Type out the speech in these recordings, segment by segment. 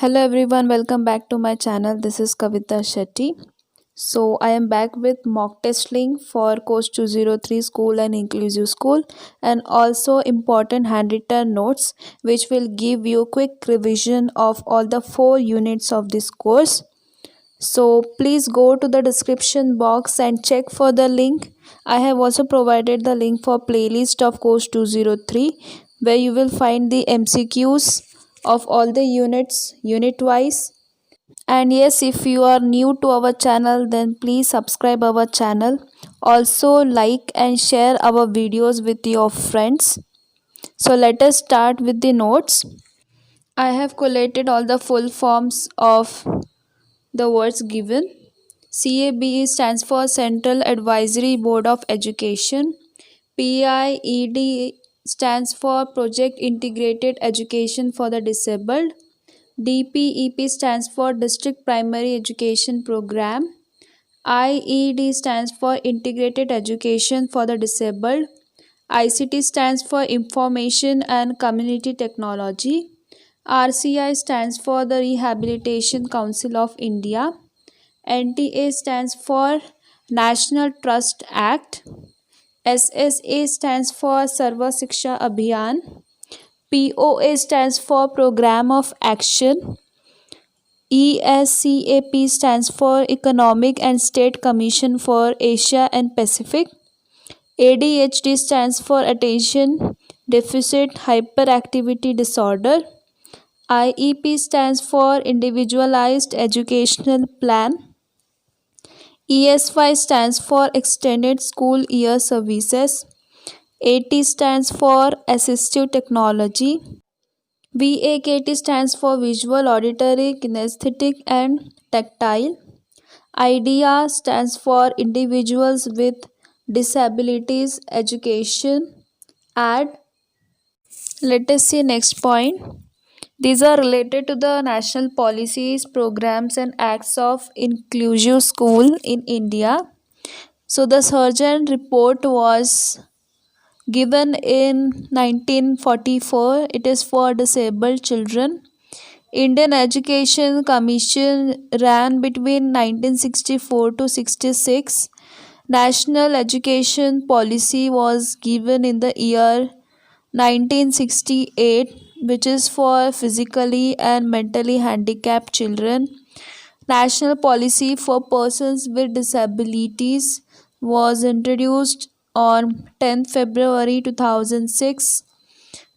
Hello everyone, welcome back to my channel. This is Kavita Shetty. So I am back with mock test link for course 203 school and inclusive school and also important handwritten notes which will give you quick revision of all the 4 units of this course. So please go to the description box and check for the link. I have also provided the link for playlist of course 203 where you will find the MCQs of all the units unit wise. And yes, if you are new to our channel, then please subscribe our channel. Also like and share our videos with your friends. So let us start with the notes. I have collated all the full forms of the words given. CABE stands for Central Advisory Board of Education. PIED stands for Project Integrated Education for the Disabled. DPEP stands for District Primary Education Program. IED stands for Integrated Education for the Disabled. ICT stands for Information and Community Technology. RCI stands for the Rehabilitation Council of India. NTA stands for National Trust Act. SSA stands for Sarva Shiksha Abhiyan. POA stands for Program of Action. ESCAP stands for Economic and State Commission for Asia and Pacific. ADHD stands for Attention Deficit Hyperactivity Disorder. IEP stands for Individualized Educational Plan. ESY stands for Extended School Year Services. AT stands for Assistive Technology. VAKT stands for Visual, Auditory, Kinesthetic and Tactile. IDEA stands for Individuals with Disabilities Education. Add. Let us see next point. These are related to the national policies, programs and acts of inclusive school in India. So the Surgeon report was given in 1944. It is for disabled children. Indian Education Commission ran between 1964 to 66. National Education Policy was given in the year 1968, which is for physically and mentally handicapped children. National Policy for Persons with Disabilities was introduced on 10th February 2006.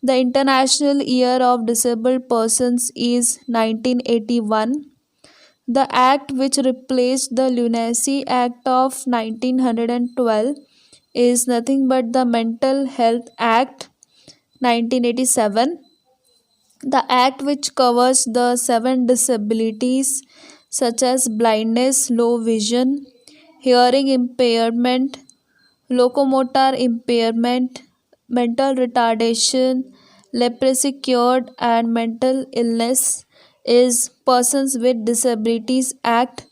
The International Year of Disabled Persons is 1981. The act which replaced the Lunacy Act of 1912 is nothing but the Mental Health Act 1987. The act which covers the 7 disabilities such as blindness, low vision, hearing impairment, locomotor impairment, mental retardation, leprosy cured and mental illness is Persons with Disabilities Act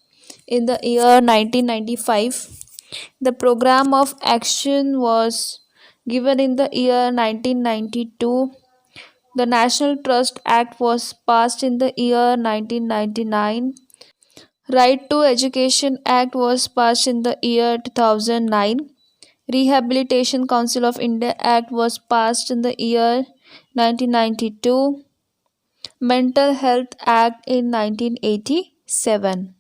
in the year 1995. The program of action was given in the year 1992. The National Trust Act was passed in the year 1999. Right to Education Act was passed in the year 2009. Rehabilitation Council of India Act was passed in the year 1992. Mental Health Act in 1987.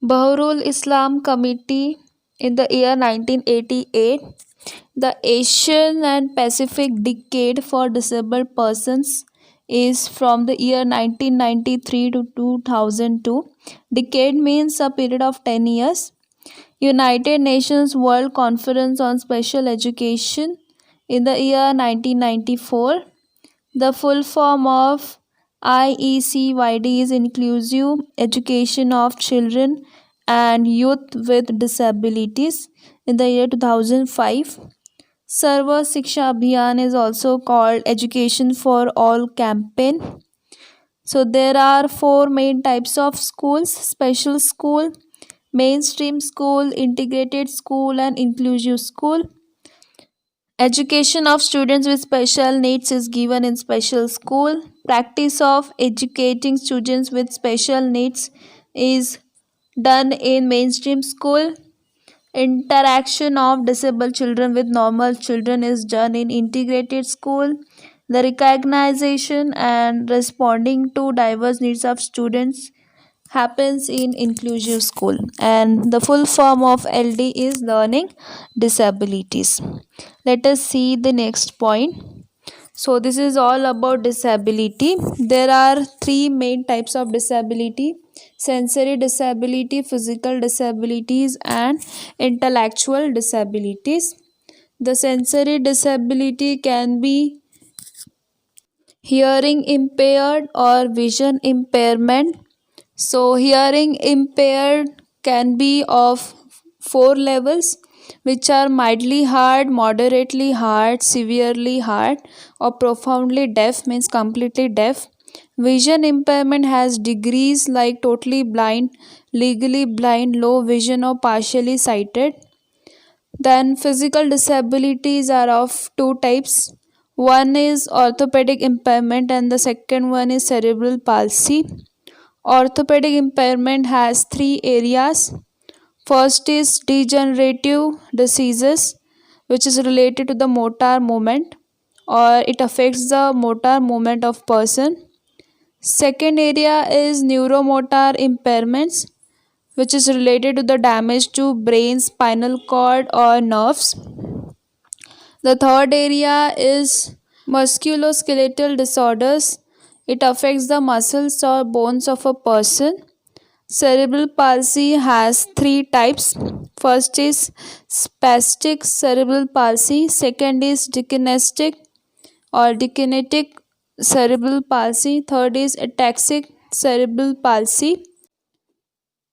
Bahrul Islam Committee in the year 1988. The Asian and Pacific Decade for Disabled Persons is from the year 1993 to 2002. Decade means a period of 10 years. United Nations World Conference on Special Education in the year 1994. The full form of IECYD is Inclusive Education of Children and Youth with Disabilities in the year 2005. Sarva Shiksha Abhiyan is also called Education for All campaign. So there are 4 main types of schools: special school, mainstream school, integrated school and inclusive school. Education of students with special needs is given in special school. Practice of educating students with special needs is done in mainstream school. Interaction of disabled children with normal children is done in integrated school. The recognition and responding to diverse needs of students happens in inclusive school, and the full form of LD is learning disabilities. Let us see the next point. So this is all about disability. There are three main types of disability: sensory disability, physical disabilities, and intellectual disabilities. The sensory disability can be hearing impaired or vision impairment. So, hearing impaired can be of four levels, which are mildly hard, moderately hard, severely hard, or profoundly deaf, means completely deaf. Vision impairment has degrees like totally blind, legally blind, low vision, or partially sighted. Then, physical disabilities are of two types. One is orthopedic impairment, and the second one is cerebral palsy. Orthopedic impairment has three areas. First is degenerative diseases, which is related to the motor movement, or it affects the motor movement of person. Second area is neuromotor impairments, which is related to the damage to brain, spinal cord, or nerves. The third area is musculoskeletal disorders. It affects the muscles or bones of a person. Cerebral palsy has three types. First is spastic cerebral palsy. Second is dyskinetic cerebral palsy. Third is ataxic cerebral palsy.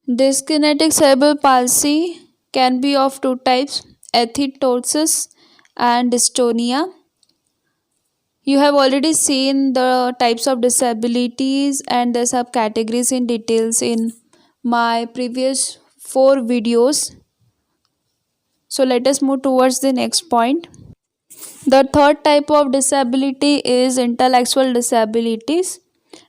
Dyskinetic cerebral palsy can be of two types: athetosis and dystonia. You have already seen the types of disabilities and the subcategories in details in my previous four videos. So let us move towards the next point. The third type of disability is intellectual disabilities,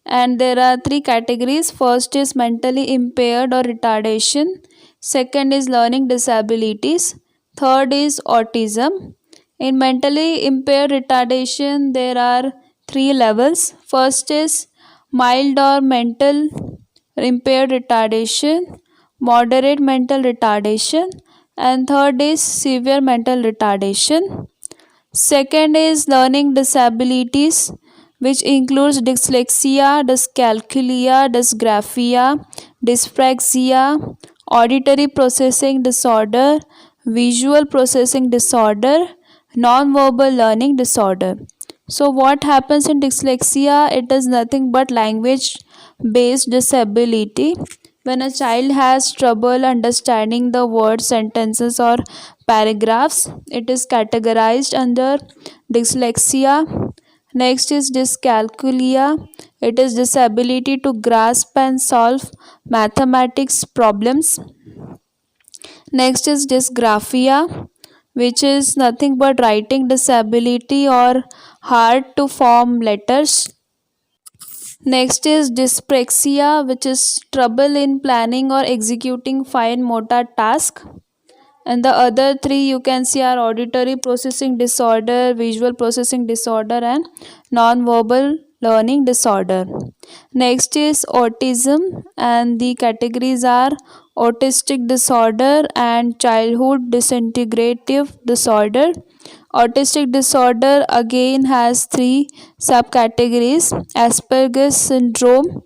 and there are three categories. First is mentally impaired or retardation, second is learning disabilities, third is autism. In mentally impaired retardation, there are three levels. First is mild or mental impaired retardation, moderate mental retardation, and third is severe mental retardation. Second is learning disabilities, which includes dyslexia, dyscalculia, dysgraphia, dyspraxia, auditory processing disorder, visual processing disorder, non-verbal learning disorder. So what happens in dyslexia? It is nothing but language based disability. When a child has trouble understanding the words, sentences, or paragraphs, it is categorized under dyslexia. Next is dyscalculia. It is disability to grasp and solve mathematics problems. Next is dysgraphia, which is nothing but writing disability or hard to form letters. Next is dyspraxia, which is trouble in planning or executing fine motor task. And the other three you can see are auditory processing disorder, visual processing disorder, and non-verbal learning disorder. Next is autism, and the categories are autistic disorder and childhood disintegrative disorder. Autistic disorder again has three subcategories: Asperger's syndrome,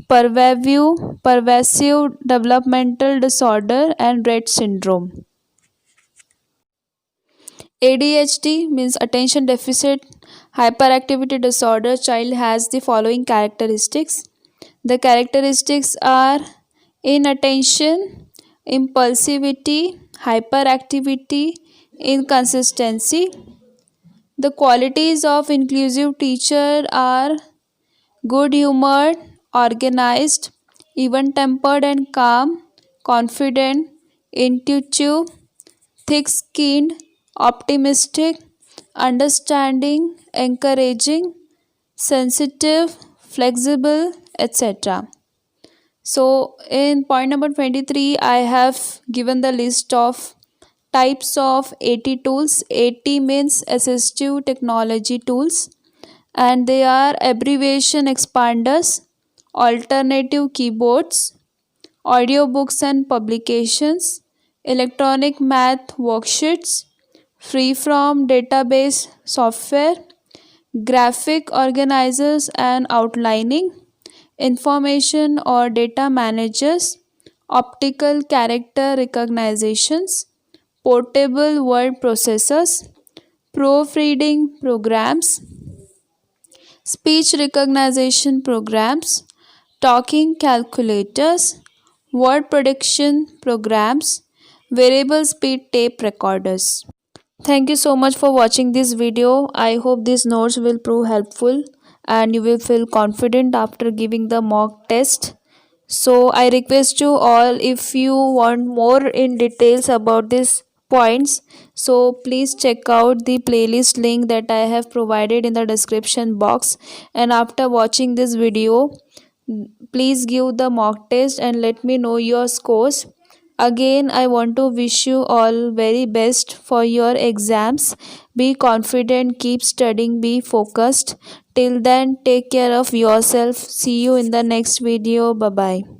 pervasive developmental disorder, and Rett syndrome. ADHD means attention deficit hyperactivity disorder. Child has the following characteristics. The characteristics are inattention, impulsivity, hyperactivity, inconsistency. The qualities of inclusive teacher are good humored, organized, even tempered and calm, confident, intuitive, thick skinned, optimistic, understanding, encouraging, sensitive, flexible, etc. So, in point number 23, I have given the list of types of AT tools. AT means assistive technology tools, and they are abbreviation expanders, alternative keyboards, audiobooks and publications, electronic math worksheets, free-from database software, graphic organizers and outlining, information or data managers, optical character recognitions, portable word processors, proofreading programs, speech recognition programs, talking calculators, word prediction programs, variable speed tape recorders. Thank you so much for watching this video. I hope these notes will prove helpful and you will feel confident after giving the mock test. So I request you all, if you want more in details about these points, so please check out the playlist link that I have provided in the description box. And after watching this video, please give the mock test and let me know your scores. Again, I want to wish you all very best for your exams. Be confident, keep studying, be focused. Till then, take care of yourself. See you in the next video. Bye bye.